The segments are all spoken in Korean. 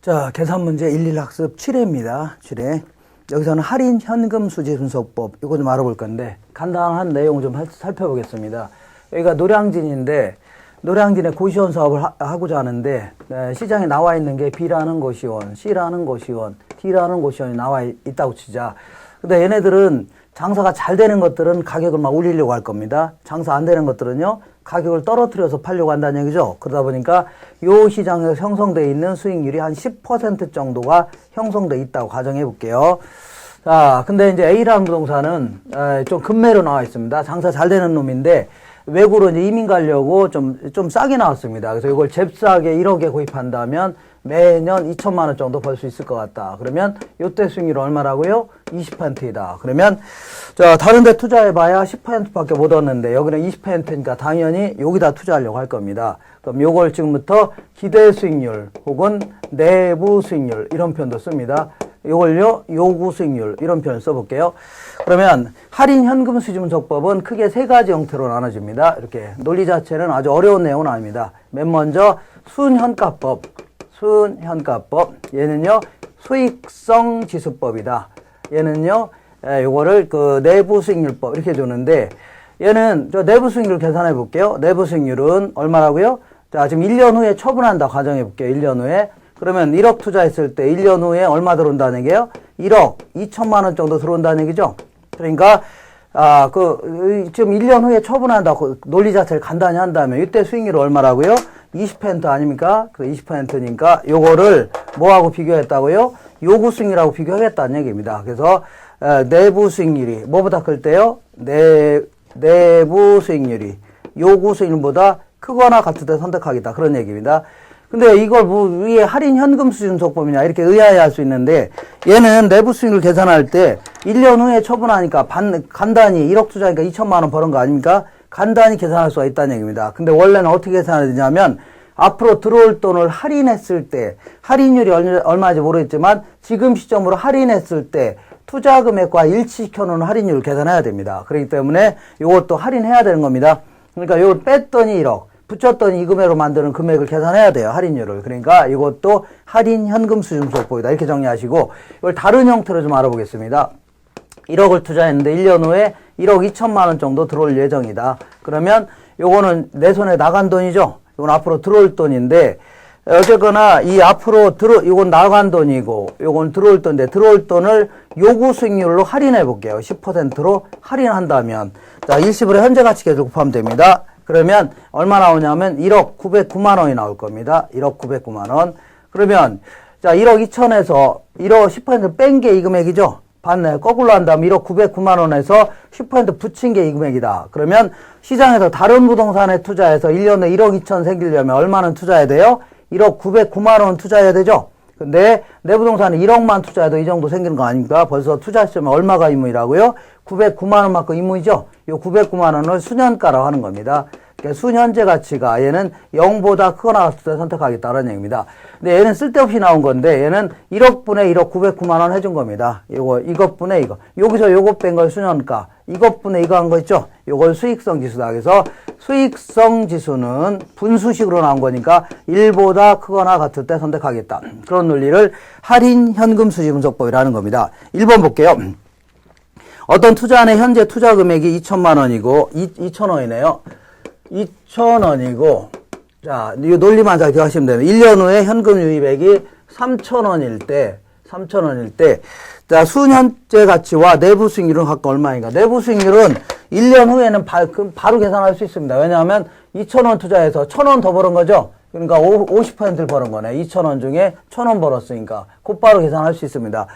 자, 계산 문제 11학습 7회입니다. 7회. 여기서는 할인 현금 수지 분석법, 이거 좀 알아볼 건데, 간단한 내용 좀 살펴보겠습니다. 여기가 노량진인데, 노량진에 고시원 사업을 하고자 하는데, 시장에 나와 있는 게 B라는 고시원, C라는 고시원, D라는 고시원이 나와 있다고 치자. 근데 얘네들은 장사가 잘 되는 것들은 가격을 막 올리려고 할 겁니다. 장사 안 되는 것들은요, 가격을 떨어뜨려서 팔려고 한다는 얘기죠. 그러다 보니까 이 시장에서 형성되어 있는 수익률이 한 10% 정도가 형성되어 있다고 가정해 볼게요. 자, 근데 이제 A라는 부동산은 좀 급매로 나와 있습니다. 장사 잘 되는 놈인데 외국으로 이제 이민 가려고 좀 싸게 나왔습니다. 그래서 이걸 잽싸게 1억에 구입한다면 매년 2천만 원 정도 벌 수 있을 것 같다. 그러면 요때 수익률 얼마라고요? 20%이다. 그러면 자, 다른 데 투자해봐야 10%밖에 못 얻는데 여기는 20%니까 당연히 여기다 투자하려고 할 겁니다. 그럼 요걸 지금부터 기대 수익률 혹은 내부 수익률 이런 표현도 씁니다. 요걸요, 요구 수익률 이런 표현을 써볼게요. 그러면 할인 현금 수지 분석법은 크게 세 가지 형태로 나눠집니다. 이렇게 논리 자체는 아주 어려운 내용은 아닙니다. 맨 먼저 순현가법, 얘는요 수익성 지수법이다. 얘는요 요거를 그 내부 수익률법 이렇게 주는데, 얘는 저 내부 수익률 계산해 볼게요. 내부 수익률은 얼마라고요? 자, 지금 1년 후에 처분한다 가정해 볼게요. 1년 후에. 그러면 1억 투자했을 때 1년 후에 얼마 들어온다는 얘기예요? 1억 2천만 원 정도 들어온다는 얘기죠. 그러니까 지금 1년 후에 처분한다고 논리 자체를 간단히 한다면 이때 수익률이 얼마라고요? 20% 아닙니까? 그 20%니까 요거를 뭐하고 비교했다고요? 요구 수익률하고 비교하겠다는 얘기입니다. 그래서 내부 수익률이 뭐보다 클 때요? 내부 수익률이 요구 수익률보다 크거나 같을 때 선택하겠다. 그런 얘기입니다. 근데 이걸 뭐 위에 할인 현금 수지 분석법이냐 이렇게 의아해할 수 있는데, 얘는 내부 수익률 계산할 때 1년 후에 처분하니까 간단히 1억 투자니까 2천만 원 버는 거 아닙니까? 간단히 계산할 수가 있다는 얘기입니다. 근데 원래는 어떻게 계산해야 되냐면 앞으로 들어올 돈을 할인했을 때, 할인율이 얼마인지 모르겠지만 지금 시점으로 할인했을 때 투자 금액과 일치시켜 놓은 할인율을 계산해야 됩니다. 그렇기 때문에 이것도 할인해야 되는 겁니다. 그러니까 이걸 뺐더니 1억, 붙였더니 이 금액으로 만드는 금액을 계산해야 돼요. 할인율을. 그러니까 이것도 할인 현금 수지 분석법이다. 이렇게 정리하시고, 이걸 다른 형태로 좀 알아보겠습니다. 1억을 투자했는데 1년 후에 1억 2천만 원 정도 들어올 예정이다. 그러면 요거는 내 손에 나간 돈이죠. 이건 앞으로 들어올 돈인데, 어쨌거나 이 앞으로 이건 나간 돈이고 요건 들어올 돈인데, 들어올 돈을 요구 수익률로 할인해 볼게요. 10%로 할인한다면, 자, 일시불의 현재 가치 계속 곱하면 됩니다. 그러면 얼마 나오냐면 1억 909만 원이 나올 겁니다. 1억 909만 원. 그러면 자, 1억 2천에서 1억 10% 뺀 게 이 금액이죠. 봤네. 거꾸로 한다면 1억 909만 원에서 10% 붙인 게 이 금액이다. 그러면 시장에서 다른 부동산에 투자해서 1년에 1억 2천 생기려면 얼마는 투자해야 돼요? 1억 909만 원 투자해야 되죠. 근데 내 부동산에 1억만 투자해도 이 정도 생기는 거 아닙니까? 벌써 투자 시점에 얼마가 임무이라고요? 909만 원만큼 임무이죠. 이 909만 원을 수년가라고 하는 겁니다. 그러니까 수현재 가치가 얘는 0보다 크거나 같을 때 선택하겠다는 얘기입니다. 근데 얘는 쓸데없이 나온 건데, 얘는 1억분의 1억 909만 원 해준 겁니다. 이것분의 이거. 여기서 요것 뺀 걸 수년가. 이것분의 이거 한 거 있죠? 요걸 수익성 지수다. 그래서 수익성 지수는 분수식으로 나온 거니까 1보다 크거나 같을 때 선택하겠다. 그런 논리를 할인 현금 수지 분석법이라는 겁니다. 1번 볼게요. 어떤 투자안의 현재 투자 금액이 2천만 원이고, 2,000원이네요. 2,000원이고, 자, 이 논리만 잘 기억하시면 돼요. 1년 후에 현금 유입액이 3,000원일 때, 자, 수년째 가치와 내부 수익률은 각각 얼마인가? 내부 수익률은 1년 후에는 바로 계산할 수 있습니다. 왜냐하면 2,000원 투자해서 1,000원 더 버는 거죠? 그러니까 50%를 버는 거네. 2,000원 중에 1,000원 벌었으니까 곧바로 계산할 수 있습니다.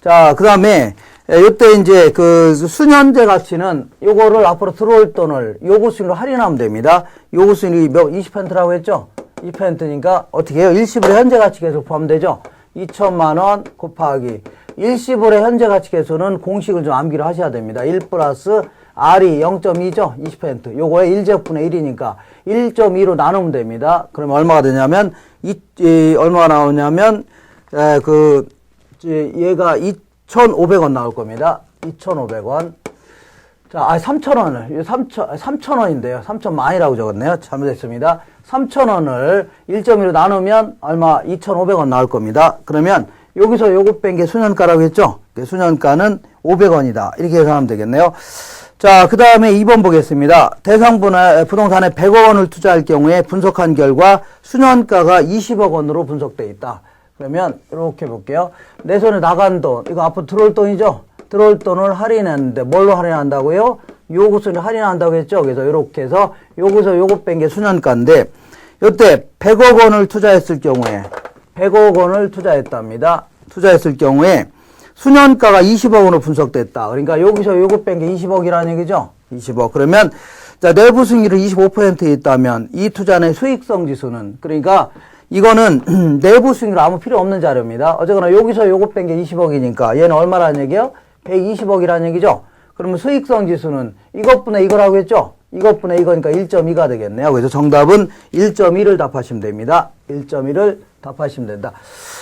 자, 그 다음에 요때 이제 그 수년제 가치는 요거를 앞으로 들어올 돈을 요구 수익률로 할인하면 됩니다. 요구 수익률이 20%라고 했죠? 20%니까 어떻게 해요? 일시불의 현재 가치 계속 포함 되죠? 2천만 원 곱하기 일시불의 현재 가치 계수는 공식을 좀 암기를 하셔야 됩니다. 1 플러스 R이 0.2죠? 20%. 요거에 1제곱분의 1이니까 1.2로 나누면 됩니다. 그러면 얼마가 되냐면, 얼마가 나오냐면, 얘가 2,500원 나올 겁니다. 2,500원. 자, 3,000원을, 3,000원인데요. 3,000만이라고 적었네요. 잘못했습니다. 3,000원을 1.1로 나누면 얼마? 2,500원 나올 겁니다. 그러면 여기서 요거 뺀 게 수년가라고 했죠? 수년가는 500원이다. 이렇게 계산하면 되겠네요. 자, 그 다음에 2번 보겠습니다. 부동산에 100억 원을 투자할 경우에 분석한 결과 수년가가 20억 원으로 분석되어 있다. 그러면 이렇게 볼게요. 내 손에 나간 돈, 이거 앞으로 들어올 돈이죠? 들어올 돈을 할인했는데 뭘로 할인한다고요? 요것을 할인한다고 했죠? 그래서 이렇게 해서 요거서 요거 뺀 게 수년가인데 요때 100억 원을 투자했을 경우에 100억 원을 투자했답니다. 투자했을 경우에 수년가가 20억으로 분석됐다. 그러니까 여기서 요거 뺀 게 20억이라는 얘기죠? 20억. 그러면 자, 내부 수익률이 25%에 있다면 이 투자의 수익성 지수는 그러니까 이거는 내부 수익률 아무 필요 없는 자료입니다. 어쨌거나 여기서 요거 뺀 게 20억이니까 얘는 얼마라는 얘기예요? 120억이라는 얘기죠? 그러면 수익성 지수는 이것분의 이거라고 했죠? 이것분의 이거니까 1.2가 되겠네요. 그래서 정답은 1.1을 답하시면 됩니다. 1.1을 답하시면 된다.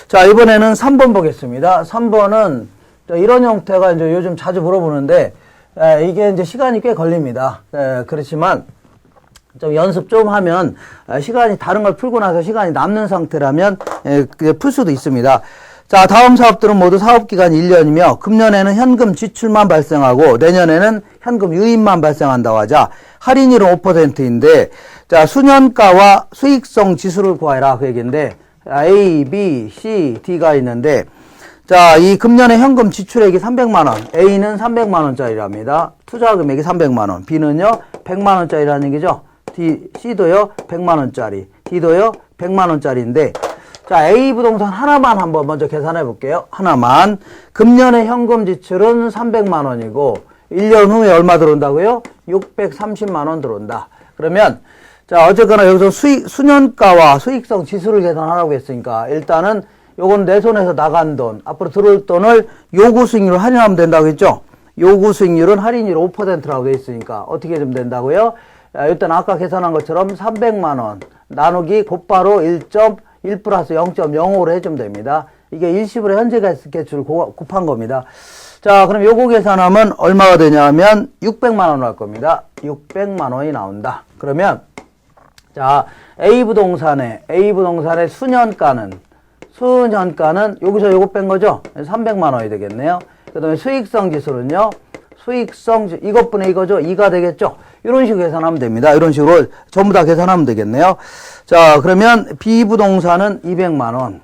자, 이번에는 3번 보겠습니다. 3번은 이런 형태가 이제 요즘 자주 물어보는데, 이게 이제 시간이 꽤 걸립니다. 그렇지만, 좀 연습 좀 하면, 시간이 다른 걸 풀고 나서 시간이 남는 상태라면, 풀 수도 있습니다. 자, 다음 사업들은 모두 사업기간이 1년이며 금년에는 현금 지출만 발생하고 내년에는 현금 유입만 발생한다고 하자 할인율은 5%인데 자, 수년가와 수익성 지수를 구하라 그 얘기인데 A, B, C, D가 있는데 자, 이 금년에 현금 지출액이 300만 원, A는 300만 원짜리랍니다. 투자 금액이 300만 원, B는요 100만 원짜리라는 얘기죠. C도요 100만 원짜리, D도요 100만 원짜리인데 자, A 부동산 하나만 한번 먼저 계산해 볼게요. 하나만. 금년의 현금 지출은 300만 원이고 1년 후에 얼마 들어온다고요? 630만 원 들어온다. 그러면 자, 어쨌거나 여기서 수년가와 수익성 지수를 계산하라고 했으니까 일단은 요건 내 손에서 나간 돈, 앞으로 들어올 돈을 요구 수익률로 할인하면 된다고 했죠? 요구 수익률은 할인율 5%라고 돼 있으니까 어떻게 좀 된다고요? 일단 아까 계산한 것처럼 300만 원 나누기 곧바로 1 플러스 0.05로 해주면 됩니다. 이게 일시불의 현재가계출 곱한 겁니다. 자, 그럼 요거 계산하면 얼마가 되냐면 600만 원 나올 겁니다. 600만 원이 나온다. 그러면 자, A 부동산의 수년가는 여기서 요거 뺀 거죠? 300만 원이 되겠네요. 그 다음에 수익성 지수는요. 이것분의 이거죠? 2가 되겠죠? 이런 식으로 계산하면 됩니다. 이런 식으로 전부 다 계산하면 되겠네요. 자, 그러면 B 부동산은 200만 원.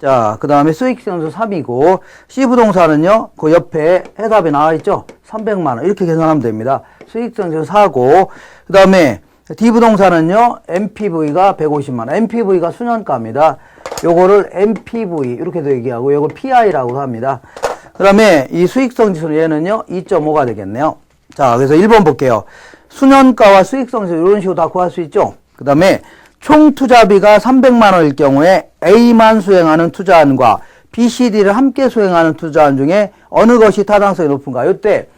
자, 그 다음에 수익성수 3이고, C 부동산은요, 그 옆에 해답이 나와 있죠? 300만 원. 이렇게 계산하면 됩니다. 수익성수 4고, 그 다음에 D 부동산은요, MPV가 150만 원. MPV가 수년가입니다. 요거를 MPV, 이렇게도 얘기하고, 요걸 PI라고 합니다. 그 다음에 이 수익성 지수는 얘는요, 2.5가 되겠네요. 자, 그래서 1번 볼게요. 수년가와 수익성 지수 이런 식으로 다 구할 수 있죠? 그 다음에 총 투자비가 300만 원일 경우에 A만 수행하는 투자안과 B, C, D를 함께 수행하는 투자안 중에 어느 것이 타당성이 높은가? 이때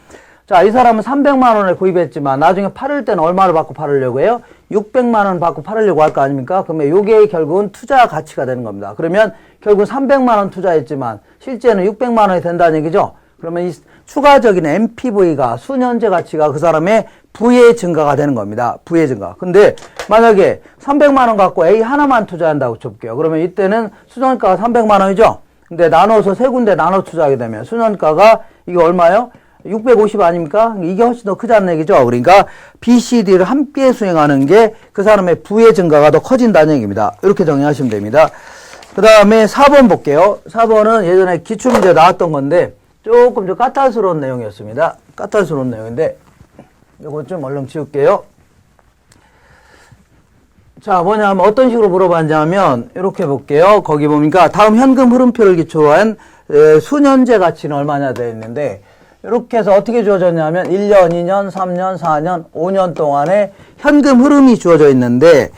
자, 이 사람은 300만 원에 구입했지만 나중에 팔을 때는 얼마를 받고 팔으려고 해요? 600만 원 받고 팔으려고 할 거 아닙니까? 그러면 요게 결국은 투자 가치가 되는 겁니다. 그러면 결국 300만 원 투자했지만 실제는 600만 원이 된다는 얘기죠? 그러면 이 추가적인 MPV가 수년제 가치가 그 사람의 부의 증가가 되는 겁니다. 부의 증가. 근데 만약에 300만 원 갖고 A 하나만 투자한다고 쳐볼게요. 그러면 이때는 수년가가 300만 원이죠? 근데 나눠서 세 군데 나눠 투자하게 되면 수년가가 이게 얼마요? 650 아닙니까? 이게 훨씬 더 크다는 얘기죠. 그러니까 B, C, D를 함께 수행하는 게 그 사람의 부의 증가가 더 커진다는 얘기입니다. 이렇게 정리하시면 됩니다. 그 다음에 4번 볼게요. 4번은 예전에 기출문제 나왔던 건데 조금 좀 까탈스러운 내용이었습니다. 까탈스러운 내용인데 이거 좀 얼른 지울게요. 자, 뭐냐면 어떤 식으로 물어봤냐면 이렇게 볼게요. 거기 보니까 다음 현금 흐름표를 기초로 한 수년제 가치는 얼마냐 되어 있는데 이렇게 해서 어떻게 주어졌냐면 1년, 2년, 3년, 4년, 5년 동안에 현금 흐름이 주어져 있는데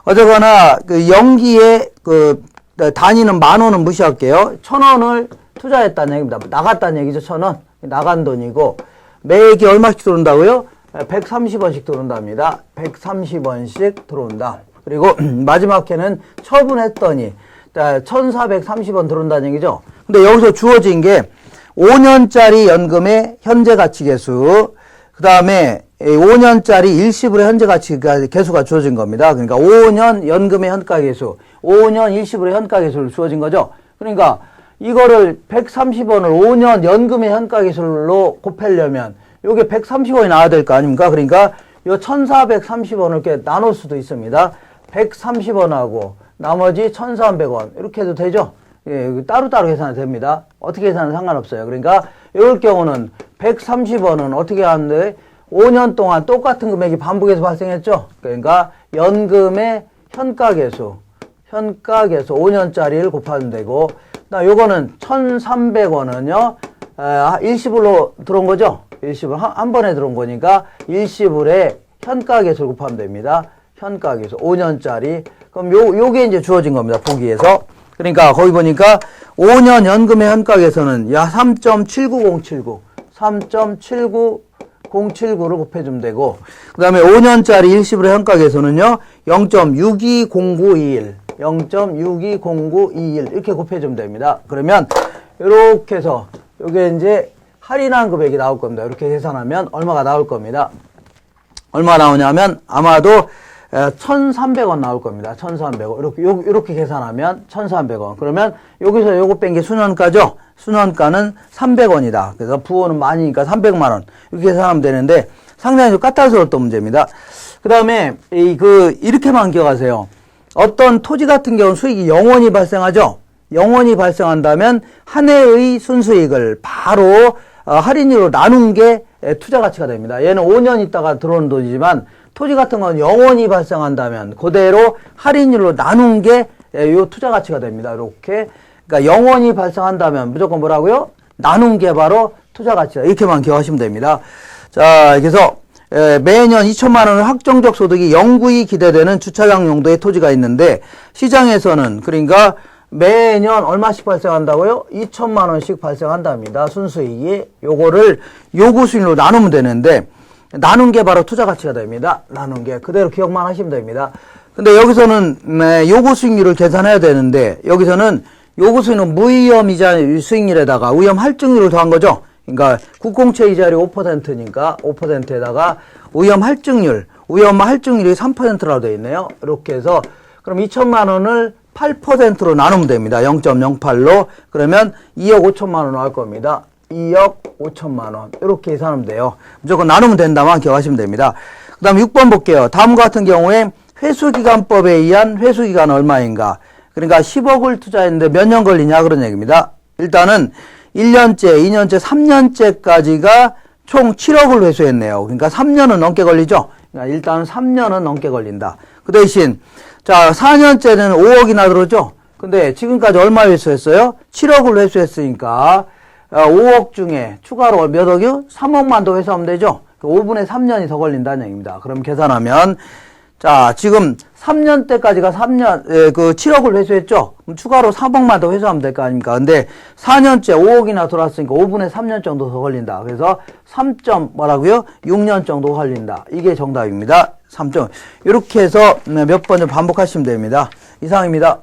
어쨌거나 그 연기의 그 단위는 만 원은 무시할게요. 1,000원을 투자했다는 얘기입니다. 나갔다는 얘기죠. 1,000원. 나간 돈이고 매기 얼마씩 들어온다고요? 130원씩 들어온답니다. 130원씩 들어온다. 그리고 마지막 해는 처분했더니 1,430원 들어온다는 얘기죠. 근데 여기서 주어진 게 5년짜리 연금의 현재 가치 계수, 그 다음에 5년짜리 일시불의 현재 가치가 개수가 주어진 겁니다. 그러니까 5년 연금의 현가 개수, 5년 일시불의 현가 개수를 주어진 거죠. 그러니까 이거를 130원을 5년 연금의 현가 개수로 곱하려면 요게 130원이 나와야 될 거 아닙니까? 그러니까 요 1430원을 이렇게 나눌 수도 있습니다. 130원하고 나머지 1300원 이렇게 해도 되죠? 예, 따로따로 계산이 됩니다. 어떻게 계산은 상관없어요. 그러니까 이럴 경우는 130원은 어떻게 하는데 5년 동안 똑같은 금액이 반복해서 발생했죠. 그러니까 연금의 현가계수 5년짜리를 곱하면 되고, 요거는 1,300원은요 일시불로 들어온 거죠. 일시불 한 번에 들어온 거니까 일시불의 현가계수를 곱하면 됩니다. 현가계수 5년짜리. 그럼 요게 이제 주어진 겁니다. 보기에서. 그러니까 거기 보니까 5년 연금의 현가계수는 3.79를 곱해주면 되고, 그 다음에 5년짜리 일시불의 현가계수는요 0.620921 이렇게 곱해주면 됩니다. 그러면 이렇게 해서 요게 이제 할인한 금액이 나올 겁니다. 이렇게 계산하면 얼마가 나올 겁니다. 얼마 나오냐면 아마도 1,300원 나올 겁니다. 1,300원. 이렇게 계산하면 1,300원. 그러면 여기서 요거 뺀 게 수년가죠? 수년가는 300원이다. 그래서 부호는 많이니까 300만원. 이렇게 계산하면 되는데 상당히 좀 까탈스러웠던 문제입니다. 그 다음에, 이렇게만 기억하세요. 어떤 토지 같은 경우는 수익이 영원히 발생하죠? 영원히 발생한다면 한 해의 순수익을 바로 할인율로 나눈 게 투자 가치가 됩니다. 얘는 5년 있다가 들어오는 돈이지만 토지 같은 건 영원히 발생한다면 그대로 할인율로 나눈 게 요 투자 가치가 됩니다. 이렇게. 그러니까 영원히 발생한다면 무조건 뭐라고요? 나눈 게 바로 투자 가치다. 이렇게만 기억하시면 됩니다. 자, 그래서 매년 2천만 원의 확정적 소득이 영구히 기대되는 주차장 용도의 토지가 있는데 시장에서는 그러니까 매년 얼마씩 발생한다고요? 2천만 원씩 발생한답니다. 순수익이. 요거를 요구 수익률로 나누면 되는데 나눈 게 바로 투자 가치가 됩니다. 나눈 게. 그대로 기억만 하시면 됩니다. 근데 여기서는 요구 수익률을 계산해야 되는데 여기서는 요구 수익률은 무위험이자 수익률에다가 위험 할증률을 더한 거죠. 그러니까 국공채 이자율이 5%니까 5%에다가 위험 할증률이 3%라고 되어 있네요. 이렇게 해서 그럼 2천만 원을 8%로 나누면 됩니다. 0.08로. 그러면 2억 5천만 원 나올 겁니다. 2억 5천만 원. 이렇게 계산하면 돼요. 무조건 나누면 된다만 기억하시면 됩니다. 그 다음 6번 볼게요. 다음과 같은 경우에 회수기간법에 의한 회수기간은 얼마인가? 그러니까 10억을 투자했는데 몇 년 걸리냐 그런 얘기입니다. 일단은 1년째, 2년째, 3년째까지가 총 7억을 회수했네요. 그러니까 3년은 넘게 걸리죠? 그러니까 일단 3년은 넘게 걸린다. 그 대신 자, 4년째는 5억이나 들어오죠? 근데 지금까지 얼마 회수했어요? 7억을 회수했으니까 5억 중에 추가로 몇 억이요? 3억만 더 회수하면 되죠? 5분의 3년이 더 걸린다는 얘기입니다. 그럼 계산하면 자, 지금 3년 때까지가 7억을 회수했죠? 그럼 추가로 3억만 더 회수하면 될 거 아닙니까? 근데 4년째 5억이나 들어왔으니까 5분의 3년 정도 더 걸린다. 그래서 6년 정도 걸린다. 이게 정답입니다. 3점. 이렇게 해서 몇 번 좀 반복하시면 됩니다. 이상입니다.